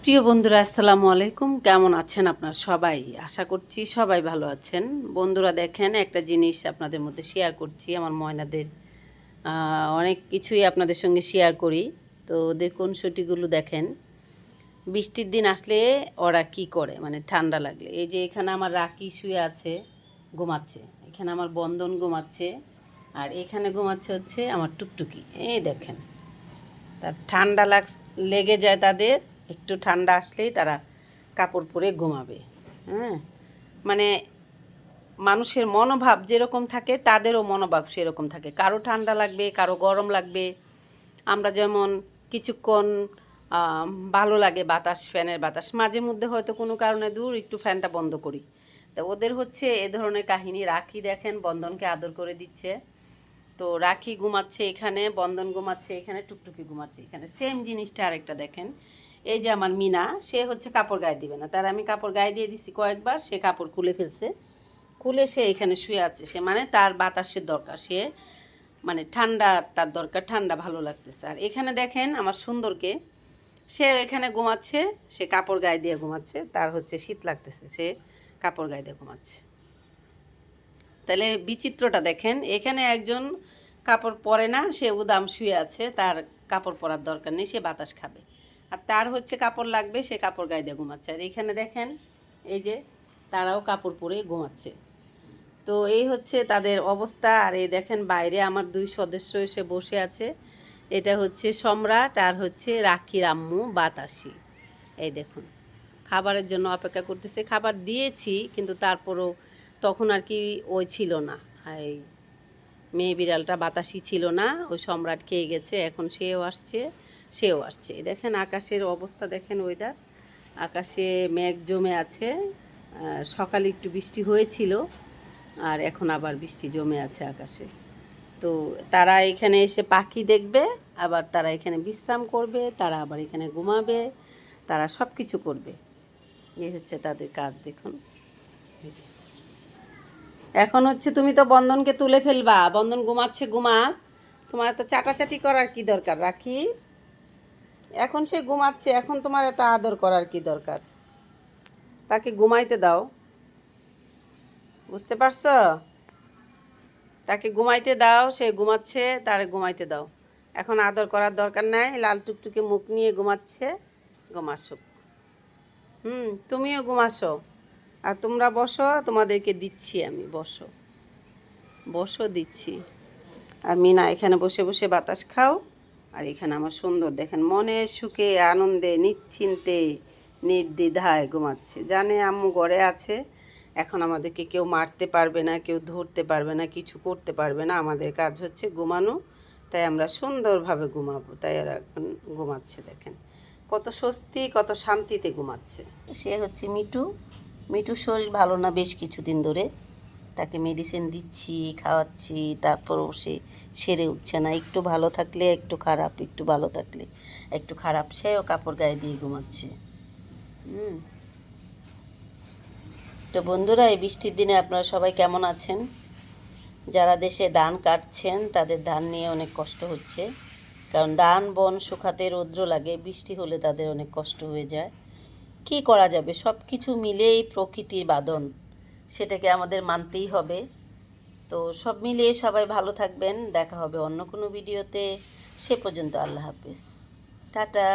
প্রিয় বন্ধুরা, আসসালামু আলাইকুম। কেমন আছেন আপনারা সবাই? আশা করছি সবাই ভালো আছেন। বন্ধুরা দেখেন, একটা জিনিস আপনাদের মধ্যে শেয়ার করছি। আমার ময়নাদের অনেক কিছুই আপনাদের সঙ্গে শেয়ার করি। তো ওদের কনসটিগুলো দেখেন, বৃষ্টির দিন আসলে ওরা কি করে, মানে ঠান্ডা লাগলে। এই যে এখানে আমার রাকি শুয়ে আছে, ঘুমাচ্ছে। এখানে আমার বন্ধন ঘুমাচ্ছে, আর এখানে ঘুমাচ্ছে হচ্ছে আমার টুকটুকি। এই দেখেন, তার ঠান্ডা লেগে যায় তাদের। একটু ঠান্ডা আসলেই তারা কাপড় পরে ঘুমাবে। হ্যাঁ, মানে মানুষের মনোভাব যেরকম থাকে তাদেরও মনোভাব সেরকম থাকে। কারো ঠান্ডা লাগবে, কারো গরম লাগবে। আমরা যেমন কিছুক্ষণ ভালো লাগে বাতাস, ফ্যানের বাতাস, মাঝে মধ্যে হয়তো কোনো কারণে দূর একটু ফ্যানটা বন্ধ করি। তা ওদের হচ্ছে এ ধরনের কাহিনী। রাখি দেখেন বন্ধনকে আদর করে দিচ্ছে। তো রাখি ঘুমাচ্ছে এখানে, বন্ধন ঘুমাচ্ছে এখানে, টুকটুকি ঘুমাচ্ছে এখানে। সেম জিনিসটা আরেকটা দেখেন, এই যে আমার মিনা, সে হচ্ছে কাপড় গায়ে দিবে না। তার আমি কাপড় গায়ে দিয়ে দিছি কয়েকবার, সে কাপড় খুলে ফেলছে। খুলে সে এখানে শুয়ে আছে। সে মানে তার বাতাসের দরকার, সে মানে ঠান্ডা, তার দরকার, ঠান্ডা ভালো লাগতেছে। আর এখানে দেখেন আমার সুন্দরকে, সে এখানে ঘুমাচ্ছে, সে কাপড় গায়ে দিয়ে ঘুমাচ্ছে। তার হচ্ছে শীত লাগতেছে, সে কাপড় গায়ে দিয়ে ঘুমাচ্ছে। তাহলে বিচিত্রটা দেখেন, এখানে একজন কাপড় পরে না, সে উদাম শুয়ে আছে, তার কাপড় পরার দরকার নেই, সে বাতাস খাবে। আর তার হচ্ছে কাপড় লাগবে, সে কাপড় গায়ে দিয়ে ঘুমাচ্ছে। আর এখানে দেখেন, এই যে তারাও কাপড় পরে ঘুমাচ্ছে। তো এই হচ্ছে তাদের অবস্থা। আর এই দেখেন বাইরে আমার দুই সদস্য এসে বসে আছে। এটা হচ্ছে সম্রাট, আর হচ্ছে রাখির আম্মু বাতাসি। এই দেখুন, খাবারের জন্য অপেক্ষা করতেছে। খাবার দিয়েছি, কিন্তু তারপরও তখন আর কি ওই ছিল না, এই মেয়ে বিড়ালটা বাতাসি ছিল না, ওই সম্রাট খেয়ে গেছে। এখন সেও আসছে, সেও আসছে। দেখেন আকাশের অবস্থা, দেখেন ওয়েদার, আকাশে মেঘ জমে আছে। সকালে একটু বৃষ্টি হয়েছিল, আর এখন আবার বৃষ্টি জমে আছে আকাশে। তো তারা এখানে এসে পাখি দেখবে, আবার তারা এখানে বিশ্রাম করবে, তারা আবার এখানে ঘুমাবে, তারা সব কিছু করবে। এই হচ্ছে তাদের কাজ। দেখুন, এখন হচ্ছে তুমি তো বন্ধনকে তুলে ফেলবা। বন্ধন ঘুমাচ্ছে, ঘুমা। তোমার এত চাটাচাটি করার কি দরকার রাখি? এখন সে ঘুমাচ্ছে, এখন তোমার এত আদর করার কি দরকার? তাকে ঘুমাইতে দাও, বুঝতে পারছো? তাকে ঘুমাইতে দাও, সে ঘুমাচ্ছে, তারে ঘুমাইতে দাও। এখন আদর করার দরকার নাই। লাল টুকটুকে মুখ নিয়ে ঘুমাচ্ছে, ঘুমাসুক। তুমিও ঘুমাসো। আর তোমরা বসো, তোমাদেরকে দিচ্ছি আমি, বসো বসো, দিচ্ছি। আর মিনা এখানে বসে বসে বাতাস খাও। আর এখানে আমার সুন্দর দেখেন, মনে সুখে আনন্দে নিশ্চিন্তে নির্দ্বিধায় ঘুমাচ্ছে। জানে আম্মু ঘরে আছে, এখন আমাদেরকে কেউ মারতে পারবে না, কেউ ধরতে পারবে না, কিছু করতে পারবে না। আমাদের কাজ হচ্ছে ঘুমানো, তাই আমরা সুন্দরভাবে ঘুমাবো। তাই আর এখন ঘুমাচ্ছে। দেখেন কত স্বস্তি, কত শান্তিতে ঘুমাচ্ছে। সে হচ্ছে মিটু। মিটুর শরীর ভালো না বেশ কিছুদিন ধরে, তাকে মেডিসিন দিচ্ছি, খাওয়াচ্ছি, তারপরও সে সেরে উঠছে না। একটু ভালো থাকলে একটু খারাপ, একটু ভালো থাকলে একটু খারাপ। সেও কাপড় গায়ে দিয়ে ঘুমাচ্ছে। তো বন্ধুরা, এই বৃষ্টির দিনে আপনারা সবাই কেমন আছেন? যারা দেশে ধান কাটছেন তাদের ধান নিয়ে অনেক কষ্ট হচ্ছে, কারণ ধান বন শুকাতে রৌদ্র লাগে, বৃষ্টি হলে তাদের অনেক কষ্ট হয়ে যায়। কী করা যাবে, সব কিছু মিলেই প্রকৃতির বাঁধন, সেটাকে আমাদের মানতেই হবে। তো সব মিলিয়ে সবাই ভালো থাকবেন। দেখা হবে অন্য কোনো ভিডিওতে। সে পর্যন্ত আল্লাহ হাফেজ, টাটা।